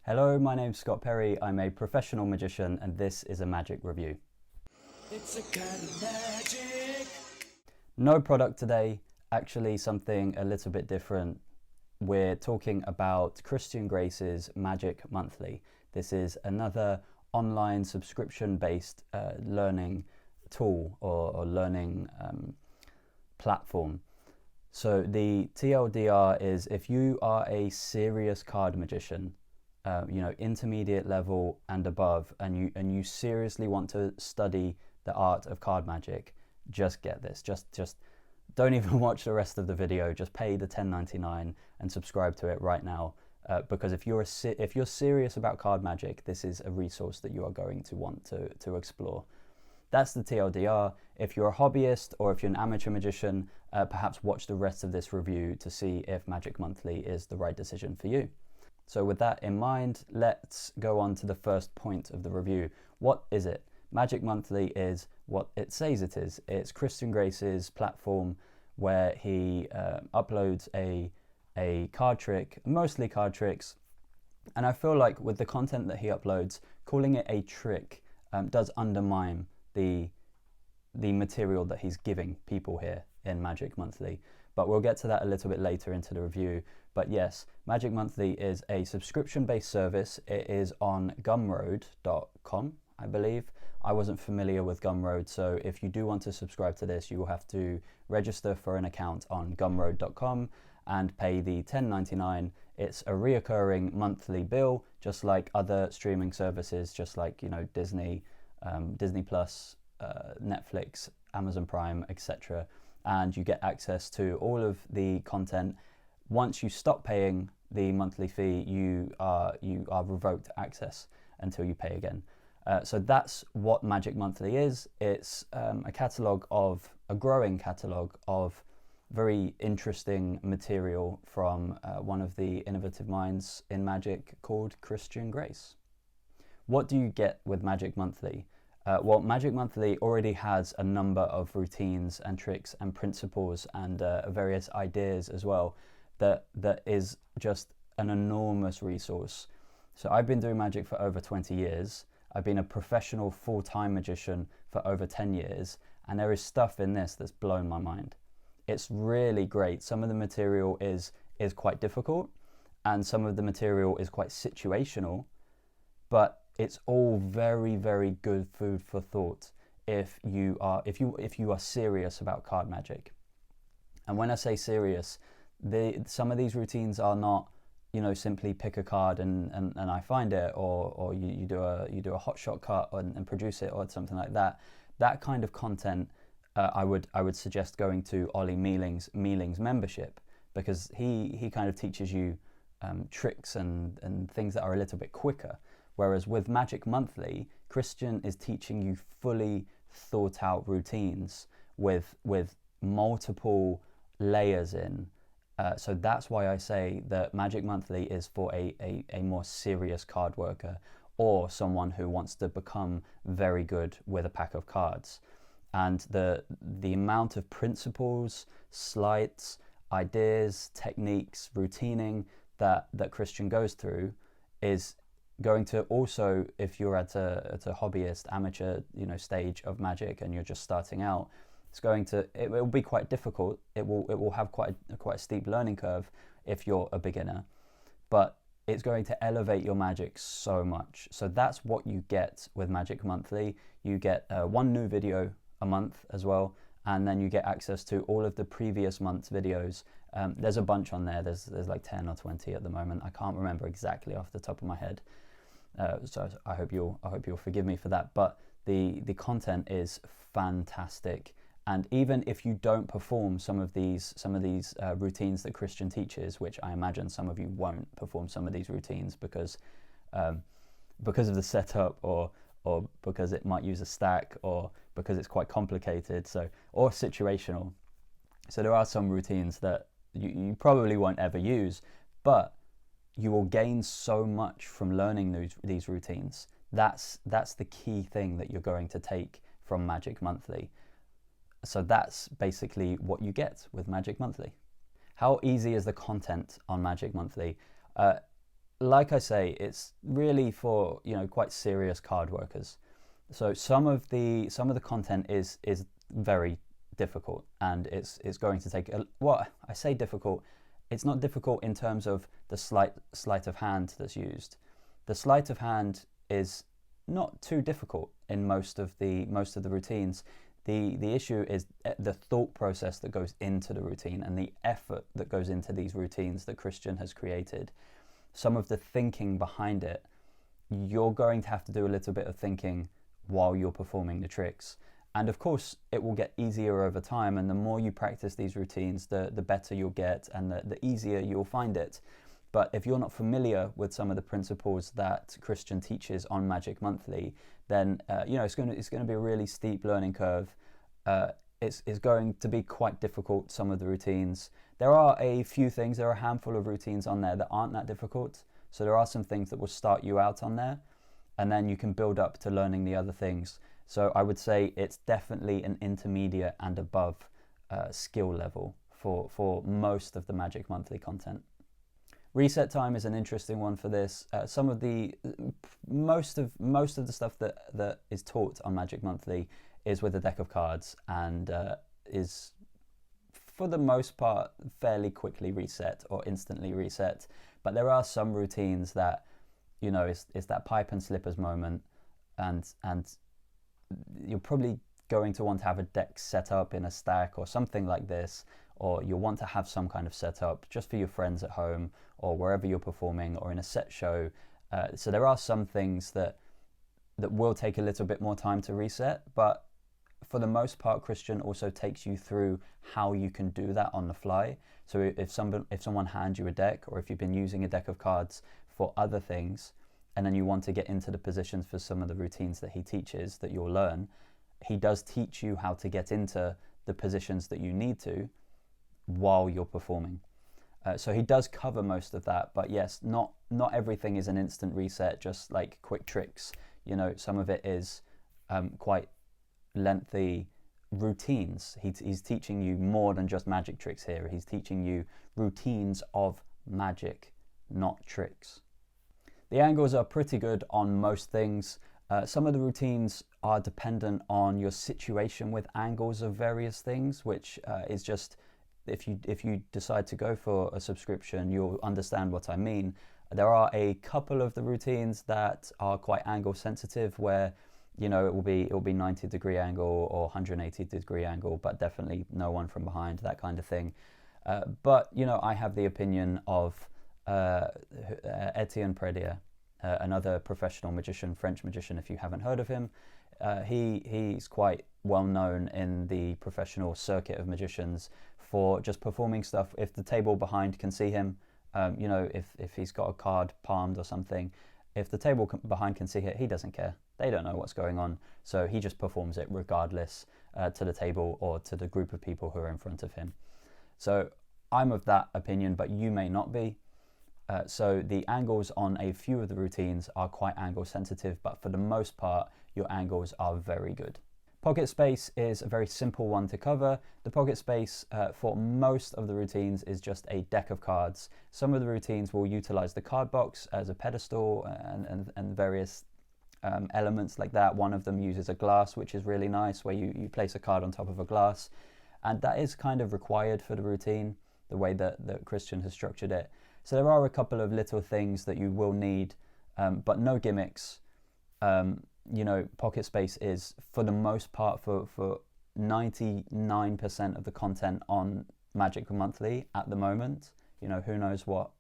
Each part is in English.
Hello, my name's Scott Perry. I'm a professional magician and this is a magic review. It's a kind of magic. No product today, actually something a little bit different. We're talking about Christian Grace's Magic Monthly. This is another online subscription-based learning tool or learning platform. So the TLDR is if you are a serious card magician, intermediate level and above, and you seriously want to study the art of card magic, just get this. Just don't even watch the rest of the video. Just pay the $10.99 and subscribe to it right now. Because if you're serious about card magic, this is a resource that you are going to want to explore. That's the TLDR. If you're a hobbyist or if you're an amateur magician, perhaps watch the rest of this review to see if Magic Monthly is the right decision for you. So with that in mind, let's go on to the first point of the review. What is it? Magic Monthly is what it says it is. It's Christian Grace's platform where he uploads a card trick, mostly card tricks. And I feel like with the content that he uploads, calling it a trick does undermine the material that he's giving people here in Magic Monthly. But we'll get to that a little bit later into the review. But yes, Magic Monthly is a subscription-based service. It is on gumroad.com, I believe. I wasn't familiar with Gumroad, so if you do want to subscribe to this, you will have to register for an account on gumroad.com and pay the $10.99. It's a reoccurring monthly bill, just like other streaming services, just like Disney, Disney Plus, Netflix, Amazon Prime, etc. And you get access to all of the content. Once you stop paying the monthly fee, you are revoked access until you pay again. So that's what Magic Monthly is. It's a growing catalogue of very interesting material from one of the innovative minds in magic called Christian Grace. What do you get with Magic Monthly? Well, Magic Monthly already has a number of routines and tricks and principles and various ideas as well that is just an enormous resource. So I've been doing magic for over 20 years. I've been a professional full-time magician for over 10 years, and there is stuff in this that's blown my mind. It's really great. Some of the material is quite difficult, and some of the material is quite situational, but it's all very, very good food for thought if you are serious about card magic. And when I say serious, some of these routines are not, simply pick a card and I find it, or you do a hot shot cut and produce it, or something like that. That kind of content, I would suggest going to Ollie Mealing's membership, because he kind of teaches you tricks and things that are a little bit quicker. Whereas with Magic Monthly, Christian is teaching you fully thought out routines with multiple layers in. So that's why I say that Magic Monthly is for a more serious card worker, or someone who wants to become very good with a pack of cards. And the amount of principles, sleights, ideas, techniques, routining that Christian goes through is going to also, if you're at a hobbyist, amateur, stage of magic and you're just starting out, it will be quite difficult. It will have quite a steep learning curve if you're a beginner, but it's going to elevate your magic so much. So that's what you get with Magic Monthly. You get one new video a month as well, and then you get access to all of the previous month's videos. There's a bunch on there. There's like 10 or 20 at the moment. I can't remember exactly off the top of my head. So I hope you'll forgive me for that. But the content is fantastic. And even if you don't perform some of these routines that Christian teaches, which I imagine some of you won't perform some of these routines because of the setup, or because it might use a stack, or because it's quite complicated, or situational. So there are some routines that you probably won't ever use, but you will gain so much from learning these routines. That's the key thing that you're going to take from Magic Monthly. So that's basically what you get with Magic Monthly. How easy is the content on Magic Monthly? like I say, it's really for, quite serious card workers. So some of the content is very difficult, and it's going to take I say difficult. It's not difficult in terms of the sleight of hand that's used. The sleight of hand is not too difficult in most of the routines. The issue is the thought process that goes into the routine and the effort that goes into these routines that Christian has created. Some of the thinking behind it, you're going to have to do a little bit of thinking while you're performing the tricks. And of course, it will get easier over time, and the more you practice these routines, the better you'll get, and the easier you'll find it. But if you're not familiar with some of the principles that Christian teaches on Magic Monthly, then it's going to be a really steep learning curve. It's going to be quite difficult, some of the routines. There are a handful of routines on there that aren't that difficult. So there are some things that will start you out on there, and then you can build up to learning the other things. So I would say it's definitely an intermediate and above skill level for most of the Magic Monthly content. Reset time is an interesting one for this. Most of the stuff that is taught on Magic Monthly is with a deck of cards, and is for the most part fairly quickly reset or instantly reset. But there are some routines that, it's that pipe and slippers moment, and you're probably going to want to have a deck set up in a stack or something like this, or you'll want to have some kind of setup just for your friends at home or wherever you're performing, or in a set show. So there are some things that will take a little bit more time to reset, but for the most part, Christian also takes you through how you can do that on the fly. So if someone hands you a deck, or if you've been using a deck of cards for other things, and then you want to get into the positions for some of the routines that he teaches that you'll learn, he does teach you how to get into the positions that you need to while you're performing. So he does cover most of that, but yes, not everything is an instant reset, just like quick tricks. Some of it is quite lengthy routines. He's teaching you more than just magic tricks here. He's teaching you routines of magic, not tricks. The angles are pretty good on most things. Some of the routines are dependent on your situation with angles of various things, which is just, if you decide to go for a subscription, you'll understand what I mean. There are a couple of the routines that are quite angle sensitive, where it will be 90-degree angle or 180-degree angle, but definitely no one from behind, that kind of thing. But I have the opinion of Etienne Pradier, another professional magician, French magician, if you haven't heard of him. He's quite well known in the professional circuit of magicians for just performing stuff. If the table behind can see him, if he's got a card palmed or something, if the table behind can see it, he doesn't care. They don't know what's going on, so he just performs it regardless to the table or to the group of people who are in front of him. So I'm of that opinion, but you may not be. So the angles on a few of the routines are quite angle sensitive, but for the most part, your angles are very good. Pocket space is a very simple one to cover. The pocket space for most of the routines is just a deck of cards. Some of the routines will utilize the card box as a pedestal and various elements like that. One of them uses a glass, which is really nice, where you place a card on top of a glass. And that is kind of required for the routine, the way that Christian has structured it. So there are a couple of little things that you will need, but no gimmicks. Pocket space is, for the most part, for 99% of the content on Magic Monthly at the moment. Who knows what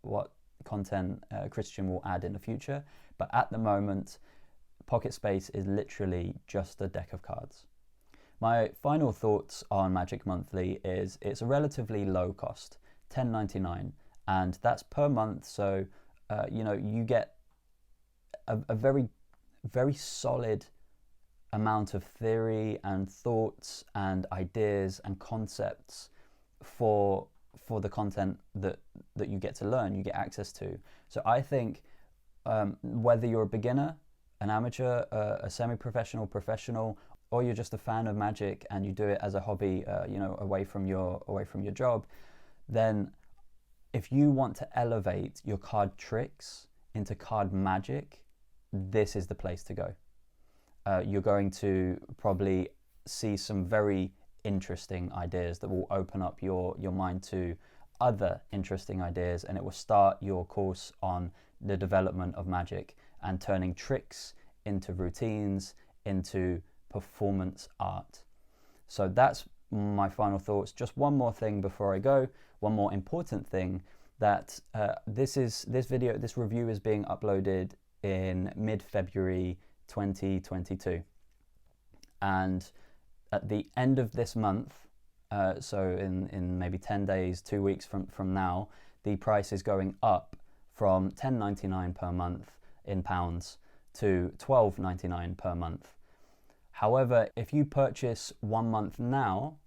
content Christian will add in the future, but at the moment, pocket space is literally just a deck of cards. My final thoughts on Magic Monthly is it's a relatively low cost, $10.99, and that's per month. So you get a very, very solid amount of theory and thoughts and ideas and concepts for the content that you get to learn, you get access to. So I think whether you're a beginner, an amateur, a semi-professional, professional, or you're just a fan of magic and you do it as a hobby, away from your job, then if you want to elevate your card tricks into card magic, this is the place to go. You're going to probably see some very interesting ideas that will open up your mind to other interesting ideas, and it will start your course on the development of magic and turning tricks into routines, into performance art. So that's my final thoughts. Just one more thing before I go, one more important thing, that this review is being uploaded in mid-February 2022, and at the end of this month, so in maybe 10 days, 2 weeks from now, the price is going up from $10.99 per month in pounds to $12.99 per month. However, if you purchase 1 month now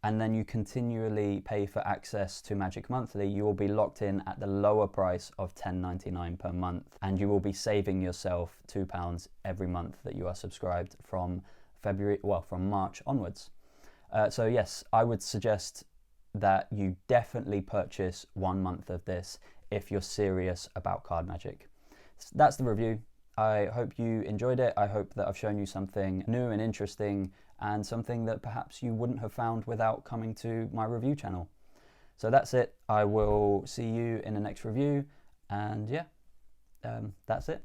and then you continually pay for access to Magic Monthly, you will be locked in at the lower price of $10.99 per month, and you will be saving yourself £2 every month that you are subscribed from March onwards. So yes, I would suggest that you definitely purchase 1 month of this if you're serious about card magic. That's the review. I hope you enjoyed it. I hope that I've shown you something new and interesting, and something that perhaps you wouldn't have found without coming to my review channel. So that's it. I will see you in the next review, and yeah, that's it.